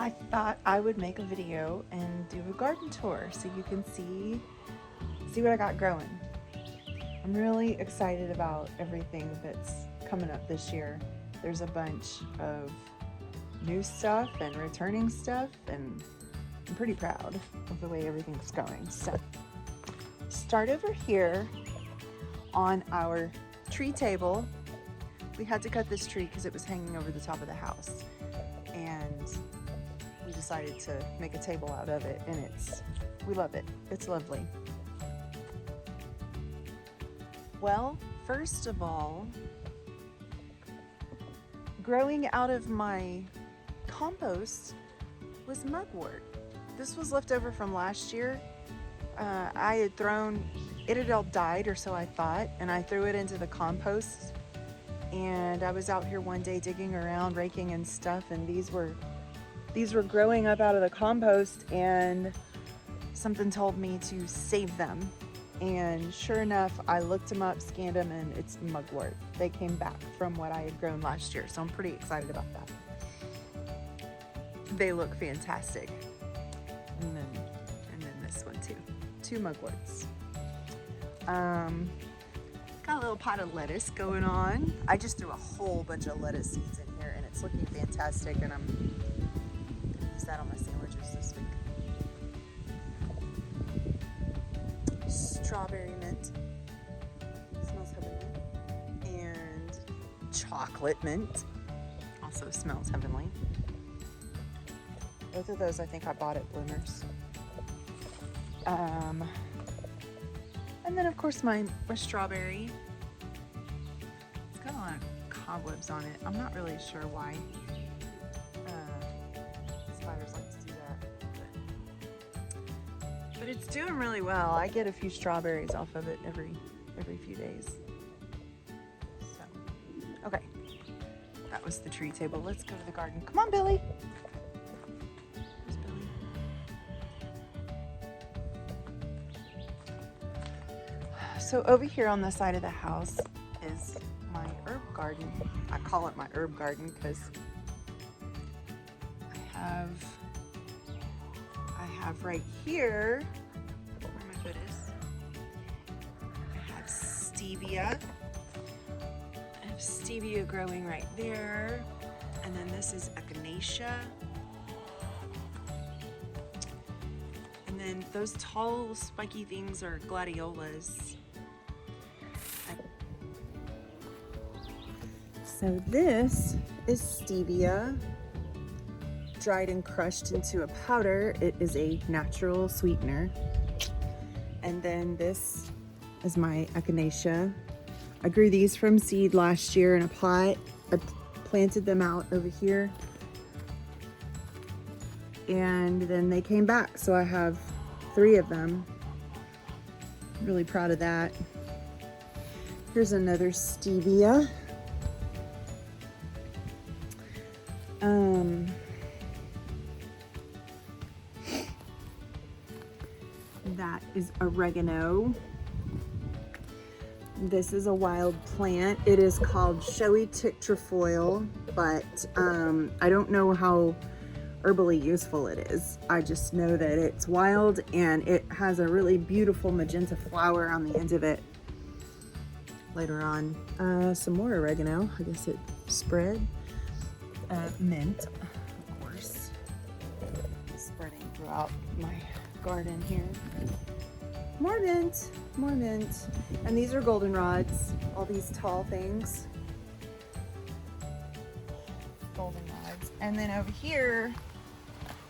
I thought I would make a video and do a garden tour so you can see what I got growing. I'm really excited about everything that's coming up this year. There's a bunch of new stuff and returning stuff, and I'm pretty proud of the way everything's going. So start over here on our tree table. We had to cut this tree because it was hanging over the top of the house, and we decided to make a table out of it, and we love it. It's lovely. Well, first of all, growing out of my compost was mugwort. This was left over from last year. It had all died, or so I thought, and I threw it into the compost. And I was out here one day digging around, raking and stuff, and these were growing up out of the compost, and something told me to save them. And sure enough, I looked them up, scanned them, and it's mugwort. They came back from what I had grown last year, so I'm pretty excited about that. They look fantastic. And then this one too. 2 mugworts. Got a little pot of lettuce going on. I just threw a whole bunch of lettuce seeds in here, and it's looking fantastic, and I'm gonna use that on my sandwiches this week. Strawberry mint. Smells heavenly. And chocolate mint. Also smells heavenly. Both of those I think I bought at Bloomers. And then of course my strawberry. It's got a lot of cobwebs on it. I'm not really sure why spiders like to do that. But it's doing really well. I get a few strawberries off of it every few days. So, okay. That was the tree table. Let's go to the garden. Come on, Billy. Where's Billy? So over here on the side of the house is my herb garden. I call it my herb garden because I have right here, where my foot is, I have stevia. I have stevia growing right there. And then this is echinacea. And then those tall spiky things are gladiolas. So this is stevia, dried and crushed into a powder. It is a natural sweetener. And then this is my echinacea. I grew these from seed last year in a pot. I planted them out over here. And then they came back, so I have 3 of them. I'm really proud of that. Here's another stevia. That is oregano. This is a wild plant. It is called showy tick trefoil, but I don't know how herbally useful it is. I just know that it's wild and it has a really beautiful magenta flower on the end of it. Later on, some more oregano. I guess it spread. Mint, of course, spreading throughout my garden here. More mint, more mint. And these are goldenrods, all these tall things. Goldenrods. And then over here,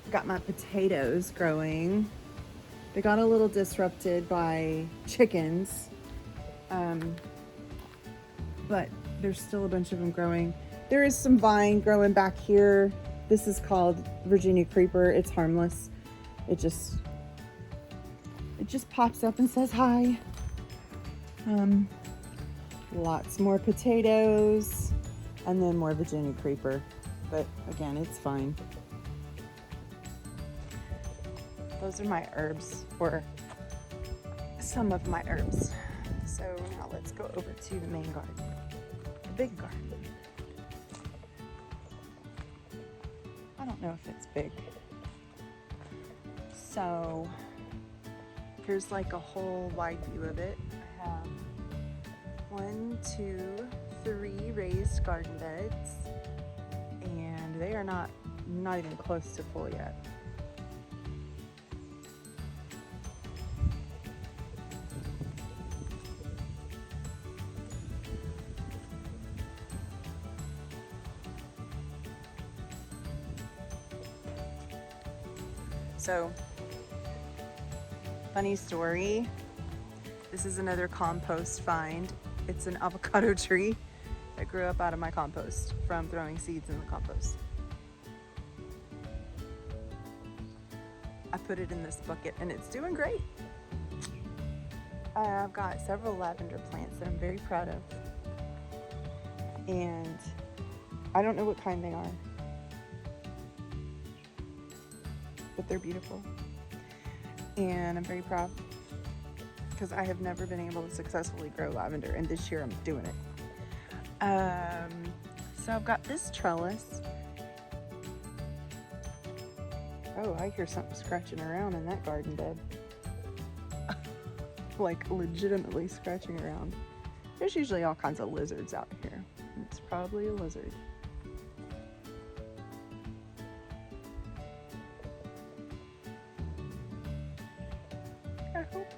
I've got my potatoes growing. They got a little disrupted by chickens, but there's still a bunch of them growing. There is some vine growing back here. This is called Virginia creeper. It's harmless. It just pops up and says hi. Lots more potatoes, and then more Virginia creeper. But again, it's fine. Those are my herbs, or some of my herbs. So now let's go over to the main garden, the big garden. I don't know if it's big. So here's like a whole wide view of it. I have 1, 2, 3 raised garden beds, and they are not even close to full yet. So, funny story, this is another compost find. It's an avocado tree that grew up out of my compost from throwing seeds in the compost. I put it in this bucket and it's doing great. I've got several lavender plants that I'm very proud of. And I don't know what kind they are, but they're beautiful. And I'm very proud because I have never been able to successfully grow lavender, and this year I'm doing it. So I've got this trellis. Oh, I hear something scratching around in that garden bed. Like legitimately scratching around. There's usually all kinds of lizards out here. It's probably a lizard. I hope.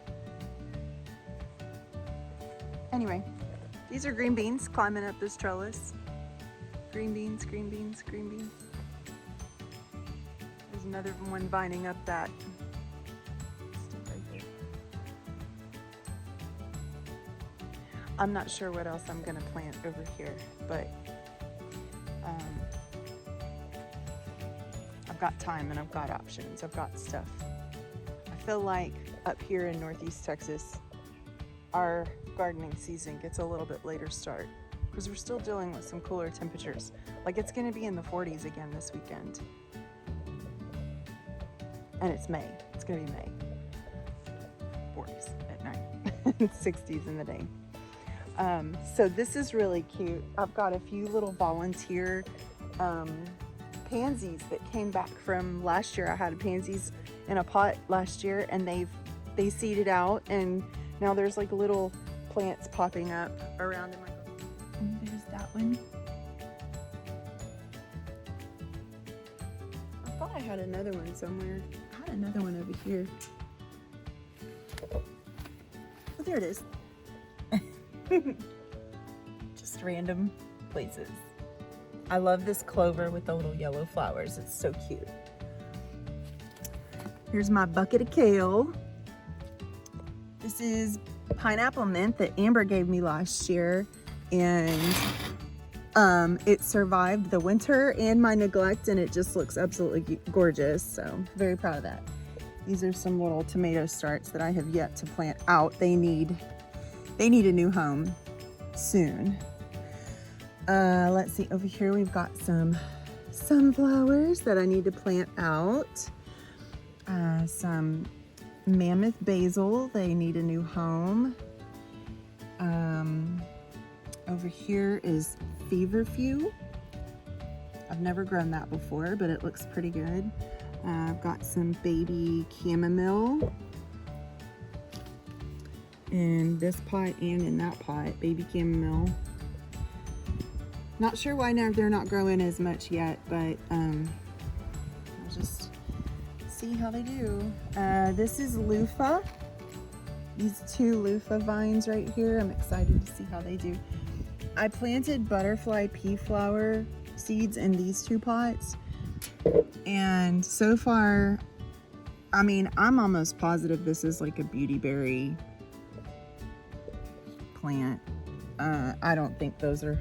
Anyway, these are green beans climbing up this trellis. Green beans, green beans, green beans. There's another one vining up that stuff right there. I'm not sure what else I'm gonna plant over here, but I've got time and I've got options. I've got stuff. I feel like up here in Northeast Texas, our gardening season gets a little bit later start because we're still dealing with some cooler temperatures. Like it's gonna be in the 40s again this weekend. And it's May. It's gonna be May. 40s at night, 60s in the day. So this is really cute. I've got a few little volunteer pansies that came back from last year. I had pansies in a pot last year and they seeded out, and now there's like little plants popping up around in my garden. And there's that one. I thought I had another one somewhere. I had another one over here. Oh, there it is. Just random places. I love this clover with the little yellow flowers. It's so cute. Here's my bucket of kale. This is pineapple mint that Amber gave me last year, and it survived the winter and my neglect, and it just looks absolutely gorgeous. So very proud of that. These are some little tomato starts that I have yet to plant out. They need a new home soon. Let's see, over here we've got some sunflowers that I need to plant out. Some mammoth basil, they need a new home. Over here is feverfew. I've never grown that before, but it looks pretty good. I've got some baby chamomile in this pot and in that pot, baby chamomile. Not sure why they're not growing as much yet, but I'll just see how they do. This is loofah. These 2 loofah vines right here. I'm excited to see how they do. I planted butterfly pea flower seeds in these 2 pots, and so far, I mean, I'm almost positive this is like a beautyberry plant. I don't think those are,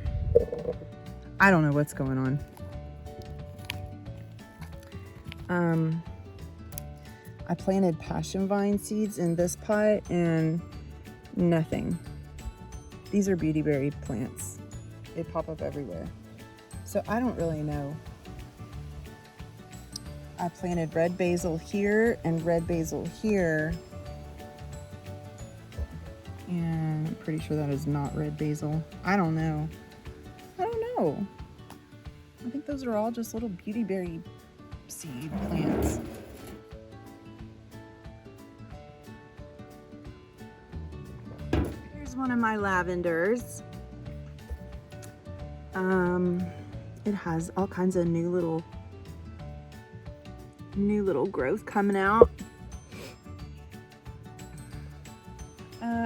I don't know what's going on. I planted passion vine seeds in this pot and nothing. These are beautyberry plants. They pop up everywhere. So I don't really know. I planted red basil here and red basil here. And I'm pretty sure that is not red basil. I don't know. I think those are all just little beautyberry seed plants. Here's one of my lavenders. It has all kinds of new little growth coming out.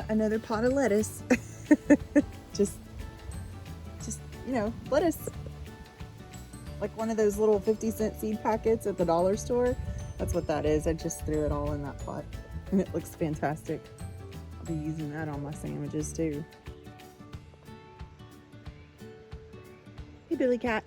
Another pot of lettuce. just you know, lettuce. Like one of those little 50-cent seed packets at the dollar store. That's what that is. I just threw it all in that pot and it looks fantastic. I'll be using that on my sandwiches too. Hey, Billy Cat.